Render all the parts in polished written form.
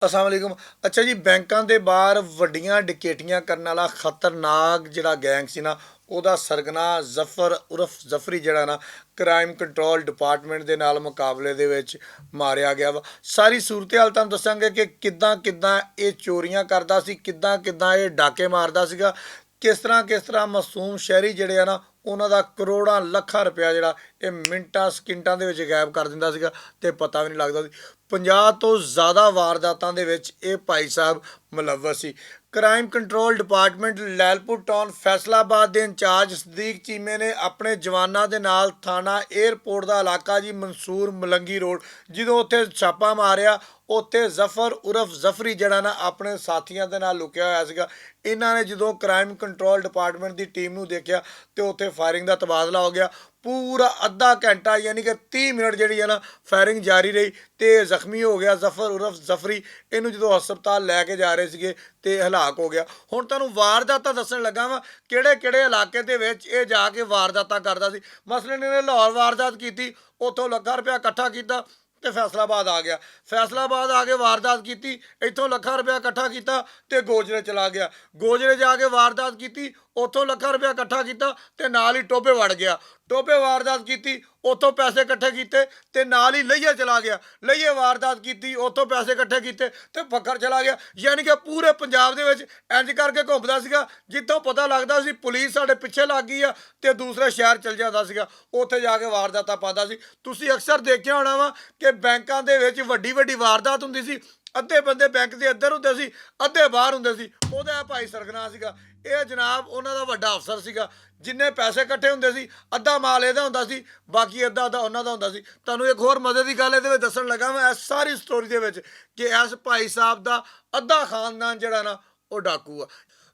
अस्सलाम वालेकुम। अच्छा जी, ਬੈਂਕਾਂ ਦੇ ਬਾਹਰ ਵੱਡੀਆਂ ਡਕੈਤੀਆਂ ਕਰਨ ਵਾਲਾ ਖਤਰਨਾਕ ਜਿਹੜਾ ਗੈਂਗ ਸੀ ਨਾ, ਉਹਦਾ ਸਰਗਨਾ ਜ਼ਫਰ ਉਰਫ ਜ਼ਫਰੀ ਜਿਹੜਾ ਨਾ ਕ੍ਰਾਈਮ ਕੰਟਰੋਲ ਡਿਪਾਰਟਮੈਂਟ ਦੇ ਨਾਲ ਮੁਕਾਬਲੇ ਦੇ ਵਿੱਚ ਮਾਰਿਆ ਗਿਆ ਵਾ। ਸਾਰੀ ਸੂਰਤ-ਏ-ਹਾਲ ਤੁਹਾਨੂੰ ਦੱਸਾਂਗੇ ਕਿ ਕਿੱਦਾਂ ਕਿੱਦਾਂ ਇਹ ਚੋਰੀਆਂ ਕਰਦਾ ਸੀ, ਕਿੱਦਾਂ ਕਿੱਦਾਂ ਇਹ ਡਾਕੇ ਮਾਰਦਾ ਸੀਗਾ, ਕਿਸ ਤਰ੍ਹਾਂ ਮਾਸੂਮ ਸ਼ਹਿਰੀ ਜਿਹੜੇ ਆ ਨਾ ਉਹਨਾਂ ਦਾ ਕਰੋੜਾਂ ਲੱਖਾਂ ਰੁਪਇਆ ਜਿਹੜਾ ਇਹ ਮਿੰਟਾਂ ਸਕਿੰਟਾਂ ਦੇ ਵਿੱਚ ਗਾਇਬ ਕਰ ਦਿੰਦਾ ਸੀਗਾ ਤੇ ਪਤਾ ਵੀ ਨਹੀਂ ਲੱਗਦਾ ਸੀ। 50 ਤੋਂ ਜ਼ਿਆਦਾ ਵਾਰਦਾਤਾਂ ਦੇ ਵਿੱਚ ਇਹ ਭਾਈ ਸਾਹਿਬ ਮੁਲੱਵਸ ਸੀ। Crime control department Lyallpur town Faisalabad ਦੇ ਇੰਚਾਰਜ ਸਦੀਕ ਚੀਮੇ ਨੇ ਆਪਣੇ ਜਵਾਨਾਂ ਦੇ ਨਾਲ ਥਾਣਾ ਏਅਰਪੋਰਟ ਦਾ ਇਲਾਕਾ ਜੀ ਮਨਸੂਰ ਮਲੰਗੀ ਰੋਡ ਜਦੋਂ ਉੱਥੇ ਛਾਪਾ ਮਾਰਿਆ, ਉੱਥੇ ਜ਼ਫਰ ਉਰਫ ਜ਼ਫਰੀ ਜਿਹੜਾ ਨਾ ਆਪਣੇ ਸਾਥੀਆਂ ਦੇ ਨਾਲ ਲੁਕਿਆ ਹੋਇਆ ਸੀਗਾ। ਇਹਨਾਂ ਨੇ ਜਦੋਂ ਕ੍ਰਾਈਮ ਕੰਟਰੋਲ ਡਿਪਾਰਟਮੈਂਟ ਦੀ ਟੀਮ ਨੂੰ ਦੇਖਿਆ ਤੇ ਉੱਥੇ ਫਾਇਰਿੰਗ ਦਾ ਤਬਾਦਲਾ ਹੋ ਗਿਆ। ਪੂਰਾ ਅੱਧਾ ਘੰਟਾ ਯਾਨੀ ਕਿ 30 ਮਿੰਟ ਜਿਹੜੀ ਹੈ ਨਾ ਫਾਇਰਿੰਗ ਜਾਰੀ ਰਹੀ ਤੇ ਜ਼ਖਮੀ ਹੋ ਗਿਆ ਜ਼ਫਰ ਉਰਫ ਜ਼ਫਰੀ। ਇਹਨੂੰ ਜਦੋਂ ਹਸਪਤਾਲ ਲੈ ਕੇ ਜਾ ਰਹੇ ਸੀਗੇ ਤੇ ਹਲਾਕ ਹੋ ਗਿਆ। ਹੁਣ ਤੁਹਾਨੂੰ ਵਾਰਦਾਤਾਂ ਦੱਸਣ ਲੱਗਾ ਵਾਂ ਕਿਹੜੇ ਕਿਹੜੇ ਇਲਾਕੇ ਦੇ ਵਿੱਚ ਇਹ ਜਾ ਕੇ ਵਾਰਦਾਤਾਂ ਕਰਦਾ ਸੀ। ਮਸਲਨ ਇਹਨੇ ਲਾਹੌਰ ਵਾਰਦਾਤ ਕੀਤੀ, ਉੱਥੋਂ ਲੱਖਾਂ ਰੁਪਇਆ ਇਕੱਠਾ ਕੀਤਾ ਤੇ ਫੈਸਲਾਬਾਦ ਆ ਗਿਆ। ਫੈਸਲਾਬਾਦ ਆ ਕੇ ਵਾਰਦਾਤ ਕੀਤੀ, ਇੱਥੋਂ ਲੱਖਾਂ ਰੁਪਇਆ ਇਕੱਠਾ ਕੀਤਾ ਤੇ ਗੋਜਰੇ ਚਲਾ ਗਿਆ। ਗੋਜਰੇ ਜਾ ਕੇ ਵਾਰਦਾਤ ਕੀਤੀ, ਉੱਥੋਂ ਲੱਖਾਂ ਰੁਪਇਆ ਇਕੱਠਾ ਕੀਤਾ ਤੇ ਨਾਲ ਹੀ ਟੋਭੇ ਵੜ ਗਿਆ। ਟੋਭੇ ਵਾਰਦਾਤ ਕੀਤੀ, ਉੱਥੋਂ ਪੈਸੇ ਇਕੱਠੇ ਕੀਤੇ ਤੇ ਨਾਲ ਹੀ ਲਈਏ ਚਲਾ ਗਿਆ। ਲਈਏ ਵਾਰਦਾਤ ਕੀਤੀ, ਉੱਥੋਂ ਪੈਸੇ ਇਕੱਠੇ ਕੀਤੇ ਤੇ ਫੱਕਰ ਚਲਾ ਗਿਆ। ਯਾਨੀ ਕਿ ਪੂਰੇ ਪੰਜਾਬ ਦੇ ਵਿੱਚ ਇੰਜ ਕਰਕੇ ਘੁੰਮਦਾ ਸੀਗਾ, ਜਿੱਥੋਂ ਪਤਾ ਲੱਗਦਾ ਸੀ ਪੁਲਿਸ ਸਾਡੇ ਪਿੱਛੇ ਲੱਗ ਗਈ ਆ ਤੇ ਦੂਸਰੇ ਸ਼ਹਿਰ ਚਲ ਜਾਂਦਾ ਸੀਗਾ, ਉੱਥੇ ਜਾ ਕੇ ਵਾਰਦਾਤਾਂ ਪਾਉਂਦਾ ਸੀ। ਤੁਸੀਂ ਅਕਸਰ ਦੇਖਿਆ ਹੋਣਾ ਵਾ ਕਿ ਬੈਂਕਾਂ ਦੇ ਵਿੱਚ ਵੱਡੀ ਵੱਡੀ ਵਾਰਦਾਤ ਹੁੰਦੀ ਸੀ, ਅੱਧੇ ਬੰਦੇ ਬੈਂਕ ਦੇ ਅੰਦਰ ਹੁੰਦੇ ਸੀ, ਅੱਧੇ ਬਾਹਰ ਹੁੰਦੇ ਸੀ। ਉਹਦਾ ਭਾਈ ਸਰਗਨਾ ਸੀਗਾ, ਇਹ ਜਨਾਬ ਉਹਨਾਂ ਦਾ ਵੱਡਾ ਅਫਸਰ ਸੀਗਾ। ਜਿੰਨੇ ਪੈਸੇ ਇਕੱਠੇ ਹੁੰਦੇ ਸੀ ਅੱਧਾ ਮਾਲ ਇਹਦਾ ਹੁੰਦਾ ਸੀ, ਬਾਕੀ ਅੱਧਾ ਉਹਨਾਂ ਦਾ ਹੁੰਦਾ ਸੀ। ਤੁਹਾਨੂੰ ਇੱਕ ਹੋਰ ਮਜ਼ੇ ਦੀ ਗੱਲ ਇਹਦੇ ਵਿੱਚ ਦੱਸਣ ਲੱਗਾ ਮੈਂ ਇਸ ਸਾਰੀ ਸਟੋਰੀ ਦੇ ਵਿੱਚ ਕਿ ਇਸ ਭਾਈ ਸਾਹਿਬ ਦਾ ਅੱਧਾ ਖਾਨਦਾਨ ਜਿਹੜਾ ਨਾ ਉਹ ਡਾਕੂ ਆ।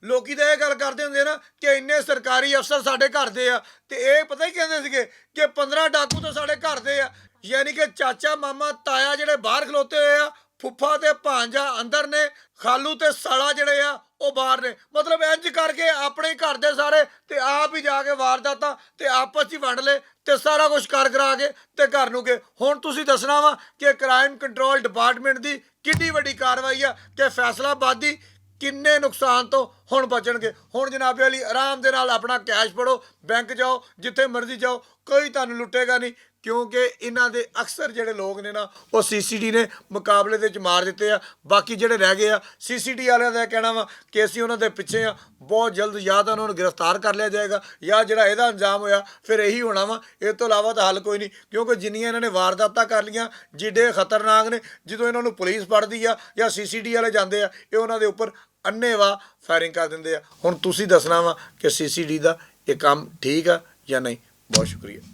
ਲੋਕੀ ਤਾਂ ਇਹ ਗੱਲ ਕਰਦੇ ਹੁੰਦੇ ਨਾ ਕਿ ਇੰਨੇ ਸਰਕਾਰੀ ਅਫਸਰ ਸਾਡੇ ਘਰ ਦੇ ਆ, ਤੇ ਇਹ ਪਤਾ ਹੀ ਕਹਿੰਦੇ ਸੀਗੇ ਕਿ 15 ਡਾਕੂ ਤਾਂ ਸਾਡੇ ਘਰ ਦੇ ਆ। ਯਾਨੀ ਕਿ ਚਾਚਾ ਮਾਮਾ ਤਾਇਆ ਜਿਹੜੇ ਬਾਹਰ ਖਲੋਤੇ ਹੋਏ ਆ, ਫੁੱਫਾ ਤੇ ਭਾਂਜਾ ਅੰਦਰ ਨੇ, ਖਾਲੂ ਤੇ ਸਾਲਾ ਜਿਹੜੇ ਆ ਉਹ ਬਾਹਰ ਨੇ। ਮਤਲਬ ਇੰਜ ਕਰਕੇ ਆਪਣੇ ਘਰ ਦੇ ਸਾਰੇ ਤੇ ਆਪ ਹੀ ਜਾ ਕੇ ਵਾਰਦਾਤਾਂ ਤੇ ਆਪਸ 'ਚ ਹੀ ਵੰਡ ਲਏ ਤੇ ਸਾਰਾ ਕੁਝ ਕਰ ਕਰਾ ਕੇ ਤੇ ਘਰ ਨੂੰ ਗਏ। ਹੁਣ ਤੁਸੀਂ ਦੱਸਣਾ ਵਾ ਕਿ ਕ੍ਰਾਈਮ ਕੰਟਰੋਲ ਡਿਪਾਰਟਮੈਂਟ ਦੀ ਕਿੰਨੀ ਵੱਡੀ ਕਾਰਵਾਈ ਆ ਕਿ ਫੈਸਲਾਬਾਦੀ ਕਿੰਨੇ ਨੁਕਸਾਨ ਤੋਂ ਹੁਣ ਬਚਣਗੇ। ਹੁਣ ਜਨਾਬੇ ਵਾਲੀ ਆਰਾਮ ਦੇ ਨਾਲ ਆਪਣਾ ਕੈਸ਼ ਫੜੋ, ਬੈਂਕ ਜਾਓ, ਜਿੱਥੇ ਮਰਜ਼ੀ ਜਾਓ, ਕੋਈ ਤੁਹਾਨੂੰ ਲੁੱਟੇਗਾ ਨਹੀਂ, ਕਿਉਂਕਿ ਇਹਨਾਂ ਦੇ ਅਕਸਰ ਜਿਹੜੇ ਲੋਕ ਨੇ ਨਾ ਉਹ CCD ਨੇ ਮੁਕਾਬਲੇ ਦੇ ਵਿੱਚ ਮਾਰ ਦਿੱਤੇ ਆ। ਬਾਕੀ ਜਿਹੜੇ ਰਹਿ ਗਏ ਆ CCD ਵਾਲਿਆਂ ਦਾ ਕਹਿਣਾ ਵਾ ਕਿ ਅਸੀਂ ਉਹਨਾਂ ਦੇ ਪਿੱਛੇ ਆ, ਬਹੁਤ ਜਲਦ ਜਾਂ ਤਾਂ ਉਹਨਾਂ ਨੂੰ ਗ੍ਰਿਫਤਾਰ ਕਰ ਲਿਆ ਜਾਏਗਾ ਜਾਂ ਜਿਹੜਾ ਇਹਦਾ ਅੰਜਾਮ ਹੋਇਆ ਫਿਰ ਇਹੀ ਹੋਣਾ ਵਾ। ਇਹ ਤੋਂ ਇਲਾਵਾ ਤਾਂ ਹੱਲ ਕੋਈ ਨਹੀਂ, ਕਿਉਂਕਿ ਜਿੰਨੀਆਂ ਇਹਨਾਂ ਨੇ ਵਾਰਦਾਤਾਂ ਕਰ ਲਈਆਂ ਜਿੱਡੇ ਖਤਰਨਾਕ ਨੇ, ਜਦੋਂ ਇਹਨਾਂ ਨੂੰ ਪੁਲਿਸ ਫੜਦੀ ਆ ਜਾਂ CCD ਵਾਲੇ ਜਾਂਦੇ ਆ, ਇਹ ਉਹਨਾਂ ਦੇ ਉੱਪਰ ਅੰਨ੍ਹੇਵਾਹ ਫਾਇਰਿੰਗ ਕਰ ਦਿੰਦੇ ਆ। ਹੁਣ ਤੁਸੀਂ ਦੱਸਣਾ ਵਾ ਕਿ CCD ਦਾ ਇਹ ਕੰਮ ਠੀਕ ਆ ਜਾਂ ਨਹੀਂ। ਬਹੁਤ ਸ਼ੁਕਰੀਆ।